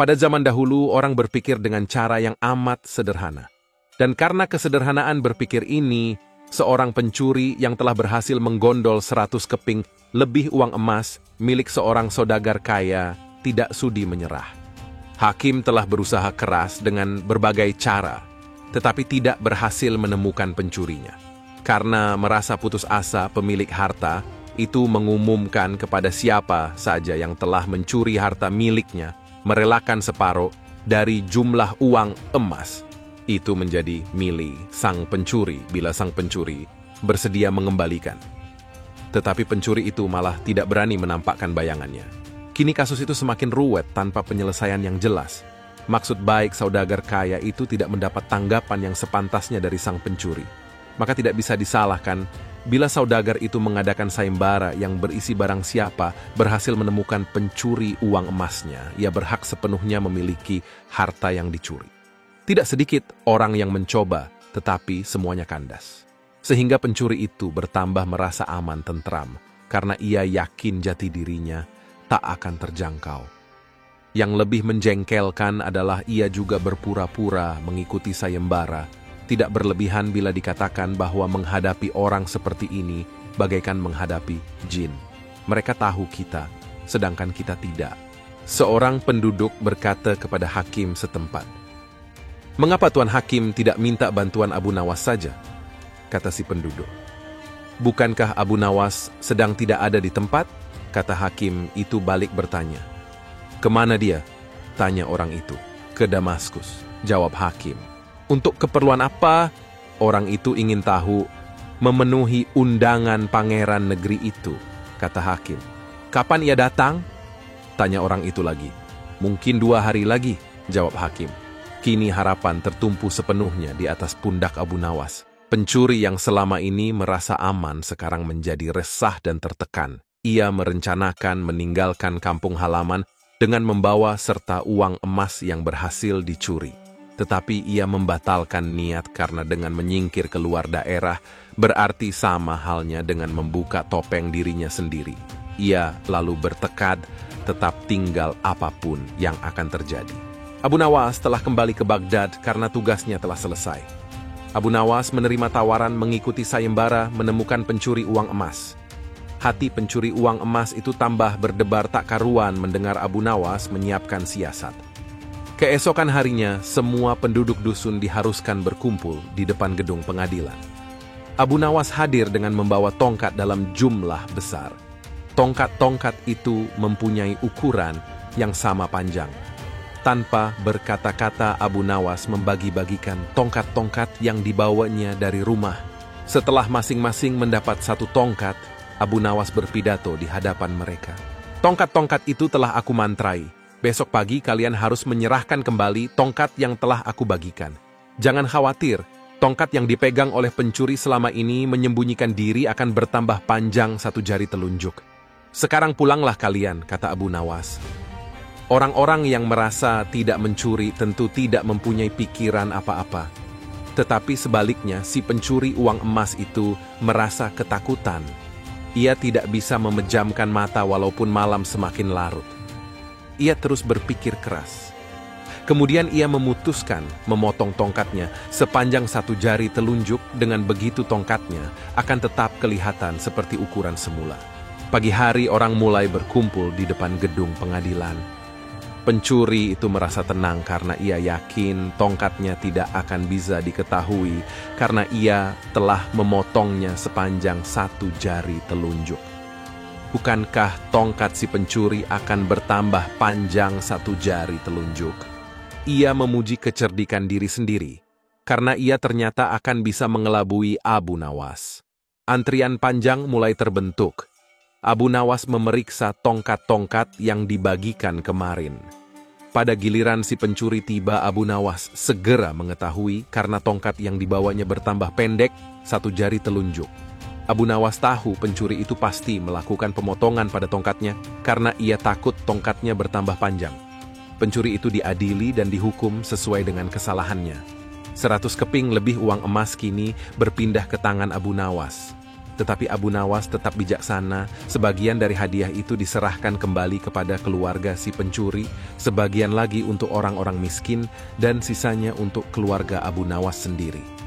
Pada zaman dahulu, orang berpikir dengan cara yang amat sederhana. Dan karena kesederhanaan berpikir ini, seorang pencuri yang telah berhasil menggondol 100 keping lebih uang emas milik seorang saudagar kaya tidak sudi menyerah. Hakim telah berusaha keras dengan berbagai cara, tetapi tidak berhasil menemukan pencurinya. Karena merasa putus asa, pemilik harta itu mengumumkan kepada siapa saja yang telah mencuri harta miliknya, merelakan separuh dari jumlah uang emas itu menjadi milik sang pencuri bila sang pencuri bersedia mengembalikan. Tetapi pencuri itu malah tidak berani menampakkan bayangannya. Kini kasus itu semakin ruwet tanpa penyelesaian yang jelas. Maksud baik saudagar kaya itu tidak mendapat tanggapan yang sepantasnya dari sang pencuri. Maka tidak bisa disalahkan bila saudagar itu mengadakan sayembara yang berisi barang siapa berhasil menemukan pencuri uang emasnya, ia berhak sepenuhnya memiliki harta yang dicuri. Tidak sedikit orang yang mencoba, tetapi semuanya kandas. Sehingga pencuri itu bertambah merasa aman tentram, karena ia yakin jati dirinya tak akan terjangkau. Yang lebih menjengkelkan adalah ia juga berpura-pura mengikuti sayembara, tidak berlebihan bila dikatakan bahwa menghadapi orang seperti ini bagaikan menghadapi jin. Mereka tahu kita, sedangkan kita tidak. Seorang penduduk berkata kepada hakim setempat, "Mengapa Tuan Hakim tidak minta bantuan Abu Nawas saja?" Kata si penduduk. "Bukankah Abu Nawas sedang tidak ada di tempat?" Kata hakim itu balik bertanya. "Kemana dia?" Tanya orang itu. "Ke Damaskus," jawab hakim. "Untuk keperluan apa?" Orang itu ingin tahu. "Memenuhi undangan pangeran negeri itu," kata hakim. "Kapan ia datang?" Tanya orang itu lagi. "Mungkin 2 hari lagi," jawab hakim. Kini harapan tertumpu sepenuhnya di atas pundak Abu Nawas. Pencuri yang selama ini merasa aman sekarang menjadi resah dan tertekan. Ia merencanakan meninggalkan kampung halaman dengan membawa serta uang emas yang berhasil dicuri. Tetapi ia membatalkan niat karena dengan menyingkir keluar daerah berarti sama halnya dengan membuka topeng dirinya sendiri. Ia lalu bertekad tetap tinggal apapun yang akan terjadi. Abu Nawas telah kembali ke Baghdad karena tugasnya telah selesai. Abu Nawas menerima tawaran mengikuti sayembara menemukan pencuri uang emas. Hati pencuri uang emas itu tambah berdebar tak karuan mendengar Abu Nawas menyiapkan siasat. Keesokan harinya, semua penduduk dusun diharuskan berkumpul di depan gedung pengadilan. Abu Nawas hadir dengan membawa tongkat dalam jumlah besar. Tongkat-tongkat itu mempunyai ukuran yang sama panjang. Tanpa berkata-kata, Abu Nawas membagi-bagikan tongkat-tongkat yang dibawanya dari rumah. Setelah masing-masing mendapat 1 tongkat, Abu Nawas berpidato di hadapan mereka. "Tongkat-tongkat itu telah aku mantrai. Besok pagi kalian harus menyerahkan kembali tongkat yang telah aku bagikan. Jangan khawatir, tongkat yang dipegang oleh pencuri selama ini menyembunyikan diri akan bertambah panjang 1 jari telunjuk. Sekarang pulanglah kalian," kata Abu Nawas. Orang-orang yang merasa tidak mencuri tentu tidak mempunyai pikiran apa-apa. Tetapi sebaliknya, si pencuri uang emas itu merasa ketakutan. Ia tidak bisa memejamkan mata walaupun malam semakin larut. Ia terus berpikir keras. Kemudian ia memutuskan memotong tongkatnya sepanjang 1 jari telunjuk. Dengan begitu tongkatnya akan tetap kelihatan seperti ukuran semula. Pagi hari orang mulai berkumpul di depan gedung pengadilan. Pencuri itu merasa tenang karena ia yakin tongkatnya tidak akan bisa diketahui karena ia telah memotongnya sepanjang 1 jari telunjuk. Bukankah tongkat si pencuri akan bertambah panjang 1 jari telunjuk? Ia memuji kecerdikan diri sendiri karena ia ternyata akan bisa mengelabui Abu Nawas. Antrian panjang mulai terbentuk. Abu Nawas memeriksa tongkat-tongkat yang dibagikan kemarin. Pada giliran si pencuri tiba, Abu Nawas segera mengetahui karena tongkat yang dibawanya bertambah pendek 1 jari telunjuk. Abu Nawas tahu pencuri itu pasti melakukan pemotongan pada tongkatnya karena ia takut tongkatnya bertambah panjang. Pencuri itu diadili dan dihukum sesuai dengan kesalahannya. 100 keping lebih uang emas kini berpindah ke tangan Abu Nawas. Tetapi Abu Nawas tetap bijaksana, sebagian dari hadiah itu diserahkan kembali kepada keluarga si pencuri, sebagian lagi untuk orang-orang miskin, dan sisanya untuk keluarga Abu Nawas sendiri.